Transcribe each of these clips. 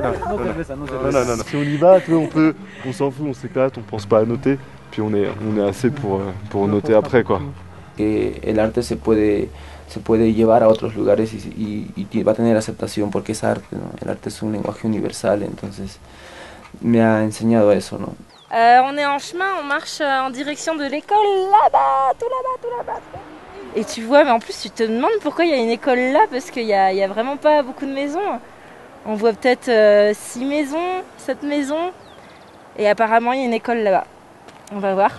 Non. Si on y va, tu vois, on s'en fout, on s'éclate, on pense pas à noter, puis on est assez pour noter après, quoi. Que el arte se puede llevar a otros lugares y va a tener aceptación porque es arte, ¿no? El arte es un lenguaje universal, entonces me ha enseñado eso, ¿no? On est en chemin, on marche en direction de l'école là-bas, tout là-bas. Et tu vois, mais en plus tu te demandes pourquoi il y a une école là, parce qu'il y a vraiment pas beaucoup de maisons. On voit peut-être 6 maisons, 7 maisons, et apparemment il y a une école là-bas. On va voir.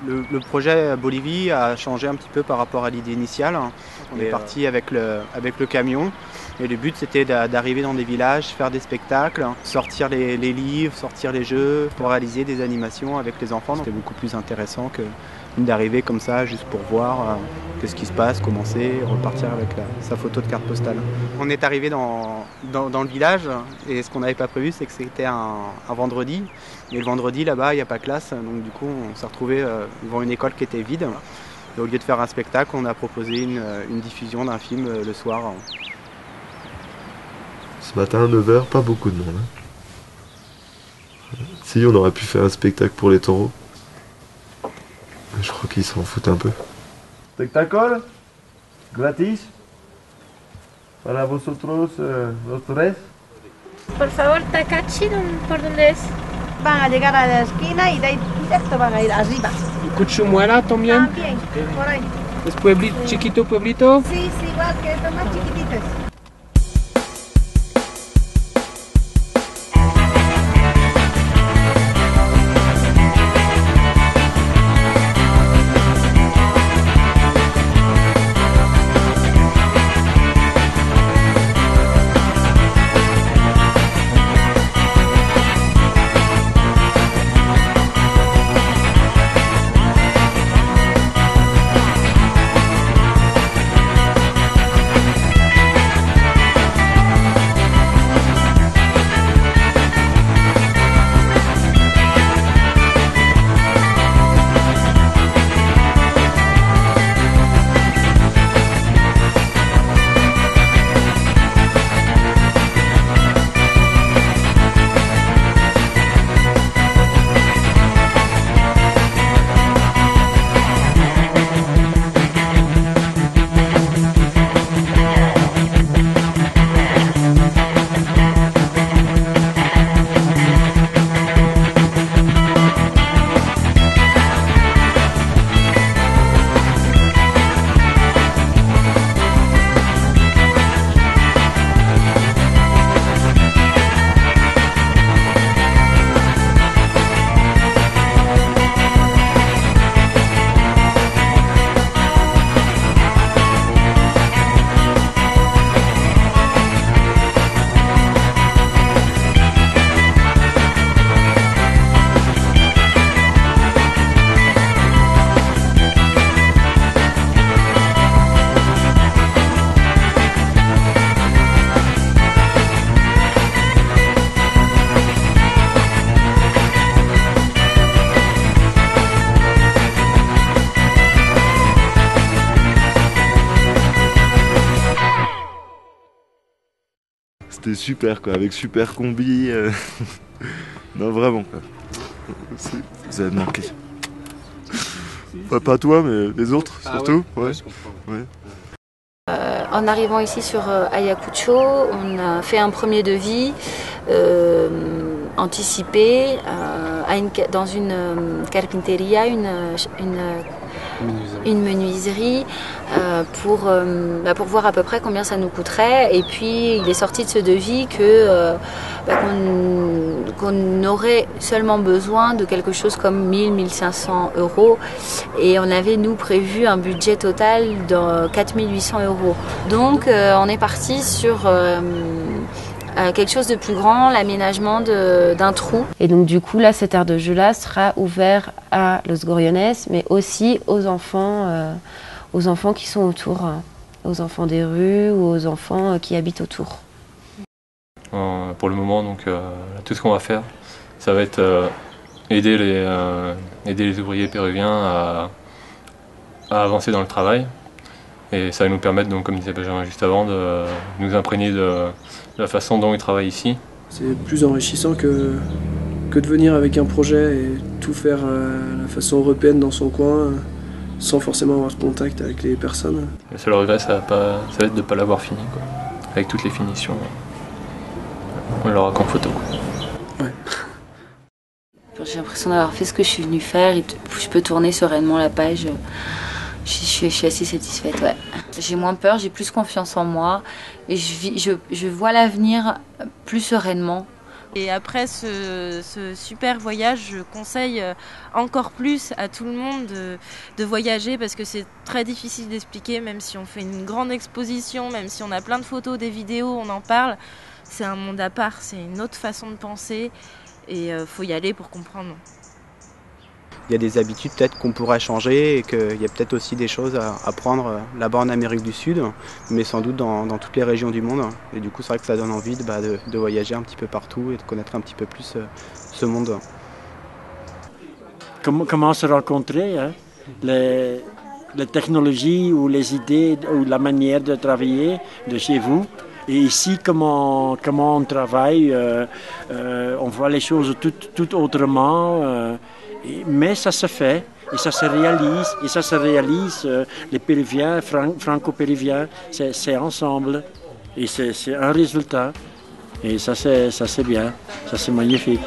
Le projet Bolivie a changé un petit peu par rapport à l'idée initiale. On est parti avec le camion et le but c'était d'arriver dans des villages, faire des spectacles, sortir les livres, sortir les jeux pour réaliser des animations avec les enfants. C'était beaucoup plus intéressant que d'arriver comme ça juste pour voir qu'est-ce qui se passe, commencer, repartir avec sa photo de carte postale. On est arrivé dans le village et ce qu'on n'avait pas prévu c'est que c'était un vendredi. Et le vendredi là-bas il n'y a pas classe, donc du coup on s'est retrouvé devant une école qui était vide. Et au lieu de faire un spectacle, on a proposé une diffusion d'un film le soir. Ce matin à 9 h, pas beaucoup de monde. Si, on aurait pu faire un spectacle pour les taureaux. Je crois qu'ils s'en foutent un peu. Spectacle gratis para vosotros los tres. Por favor, Takachi, ¿por dónde es? Van a llegar a la esquina y de ahí directo van a ir arriba. ¿Y Cuchumuela también? También, por ahí. ¿Es pueblito, chiquito pueblito? Sí, igual que estos más chiquititos. C'était super quoi, avec super combi. Non vraiment quoi. Vous avez manqué. Pas toi mais les autres surtout. Ouais. En arrivant ici sur Ayacucho, on a fait un premier devis anticipé dans une carpinteria, une menuiserie pour voir à peu près combien ça nous coûterait. Et puis il est sorti de ce devis qu'on aurait seulement besoin de quelque chose comme 1000-1500 €. Et on avait nous prévu un budget total de 4800 €. Donc on est parti sur quelque chose de plus grand, l'aménagement d'un trou. Et donc du coup là, cette aire de jeu-là sera ouverte à Los Gorriones, mais aussi aux enfants qui sont autour, aux enfants des rues ou aux enfants qui habitent autour. Pour le moment, donc, tout ce qu'on va faire, ça va être aider les ouvriers péruviens à avancer dans le travail. Et ça va nous permettre, donc, comme disait Benjamin juste avant, de nous imprégner de la façon dont ils travaillent ici. C'est plus enrichissant que de venir avec un projet et tout faire à la façon européenne dans son coin, sans forcément avoir ce contact avec les personnes. Le seul regret, ça va être de ne pas l'avoir fini, quoi. Avec toutes les finitions. On l'aura qu'en photo. Ouais. J'ai l'impression d'avoir fait ce que je suis venue faire et je peux tourner sereinement la page. Je suis assez satisfaite, ouais. J'ai moins peur, j'ai plus confiance en moi et je vois l'avenir plus sereinement. Et après ce super voyage, je conseille encore plus à tout le monde de voyager parce que c'est très difficile d'expliquer, même si on fait une grande exposition, même si on a plein de photos, des vidéos, on en parle. C'est un monde à part, c'est une autre façon de penser et faut y aller pour comprendre. Il y a des habitudes peut-être qu'on pourrait changer et qu'il y a peut-être aussi des choses à prendre là-bas en Amérique du Sud, mais sans doute dans toutes les régions du monde. Et du coup, c'est vrai que ça donne envie de voyager un petit peu partout et de connaître un petit peu plus ce monde. Comment se rencontrer, hein? Les technologies ou les idées ou la manière de travailler de chez vous. Et ici, comment on travaille, on voit les choses tout autrement. Mais ça se fait et ça se réalise, les Péruviens, franco-péruviens, c'est ensemble et c'est un résultat et ça c'est bien, ça c'est magnifique.